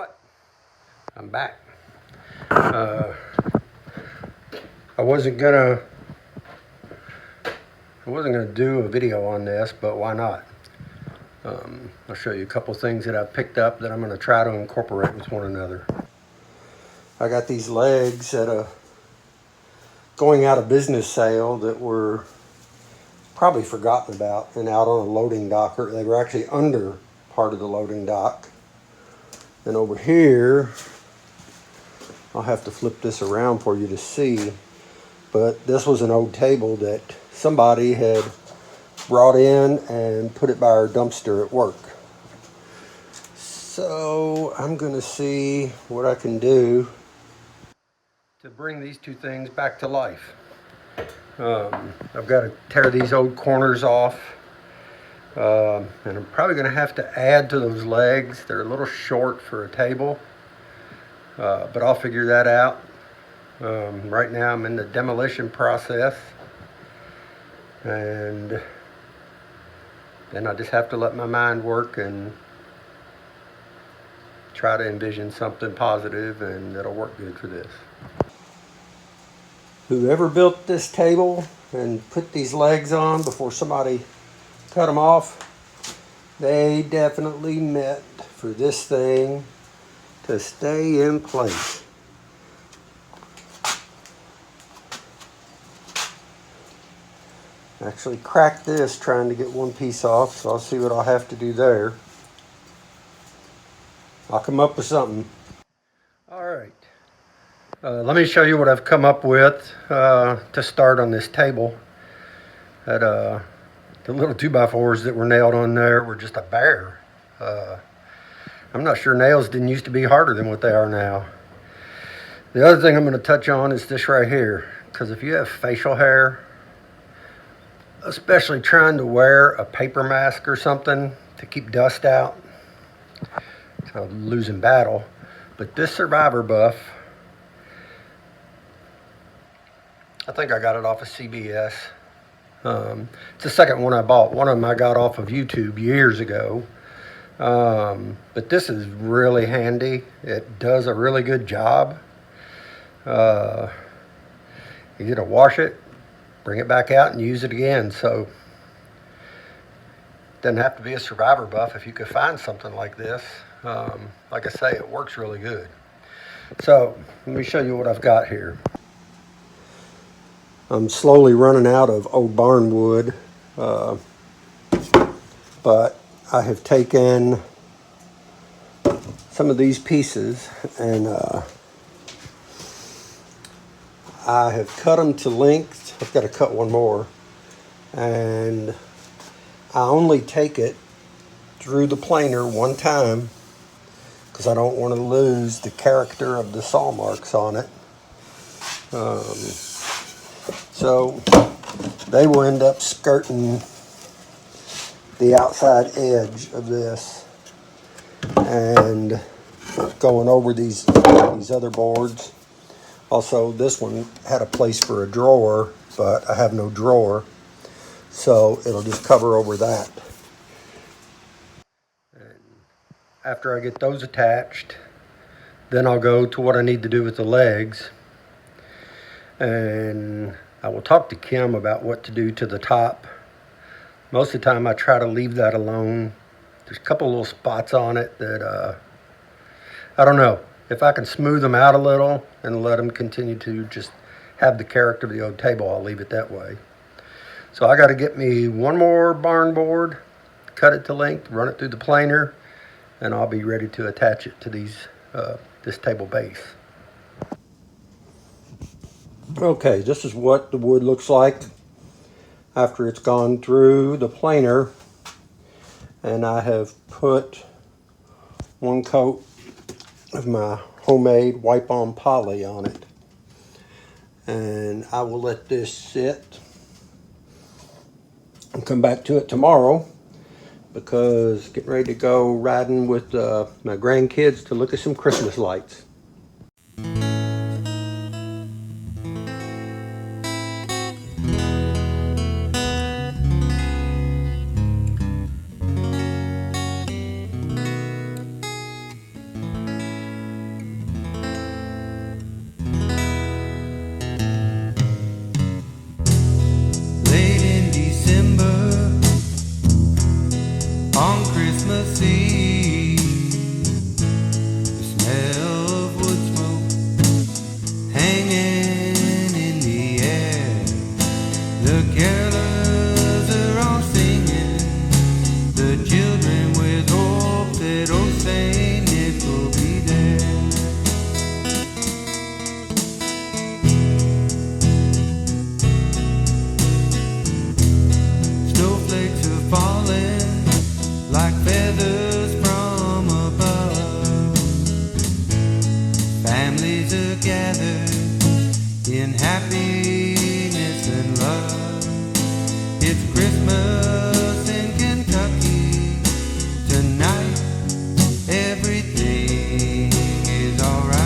what? I'm back. I wasn't gonna do a video on this, but why not? I'll show you a couple things that I picked up that I'm gonna try to incorporate with one another. I got these legs at a going out of business sale that were probably forgotten about and out on a loading dock. They were actually under part of the loading dock. And over here, I'll have to flip this around for you to see, but this was an old table that somebody had brought in and put it by our dumpster at work. So I'm gonna see what I can do to bring these two things back to life. I've got to tear these old corners off, and I'm probably going to have to add to those legs. They're a little short for a table, but I'll figure that out. Right now I'm in the demolition process, and then I just have to let my mind work and try to envision something positive and that'll work good for this. Whoever built this table and put these legs on before somebody cut them off, they definitely meant for this thing to stay in place. Actually cracked this trying to get one piece off, so I'll see what I'll have to do there. I'll come up with something. All right. Let me show you what I've come up with to start on this table. The little 2x4s that were nailed on there were just a bear. I'm not sure nails didn't used to be harder than what they are now. The other thing I'm going to touch on is this right here, because if you have facial hair, especially trying to wear a paper mask or something to keep dust out, it's a losing battle. But this Survivor Buff, I think I got it off of CBS. It's the second one I bought. One of them I got off of YouTube years ago. But this is really handy. It does a really good job. You get to wash it, bring it back out and use it again. So it doesn't have to be a Survivor Buff if you could find something like this. Like I say, it works really good. So let me show you what I've got here. I'm slowly running out of old barn wood, but I have taken some of these pieces and I have cut them to length. I've got to cut one more, and I only take it through the planer one time because I don't want to lose the character of the saw marks on it. So they will end up skirting the outside edge of this and going over these other boards. Also, this one had a place for a drawer, but I have no drawer, so it'll just cover over that. And after I get those attached, then I'll go to what I need to do with the legs, and I will talk to Kim about what to do to the top. Most of the time I try to leave that alone. There's a couple little spots on it that I don't know. If I can smooth them out a little and let them continue to just have the character of the old table, I'll leave it that way. So I got to get me one more barn board, cut it to length, run it through the planer, and I'll be ready to attach it to this table base. Okay, this is what the wood looks like after it's gone through the planer, and I have put one coat of my homemade wipe-on poly on it, and I will let this sit and come back to it tomorrow because getting ready to go riding with my grandkids to look at some Christmas lights. Families are gathered in happiness and love. It's Christmas in Kentucky tonight. Everything is alright.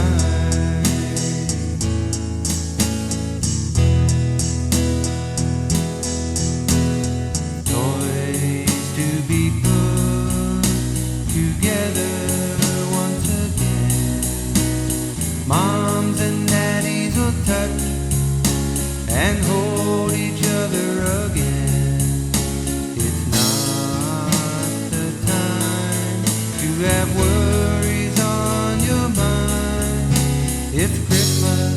Toys to be put together once again. Moms and daddies will touch and hold each other again. It's not the time to have worries on your mind. It's Christmas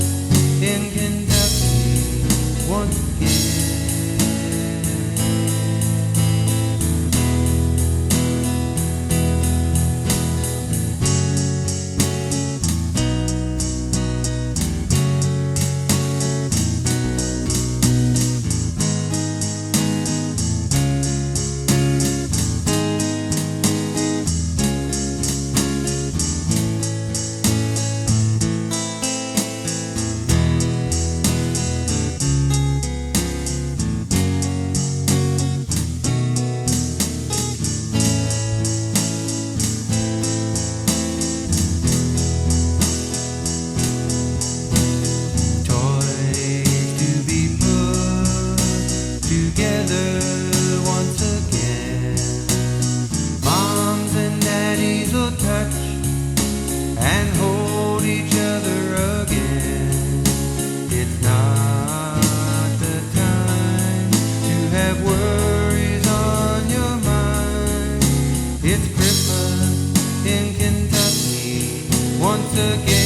in Kentucky once again. Together once again. Moms and daddies will touch and hold each other again. It's not the time to have worries on your mind. It's Christmas in Kentucky once again.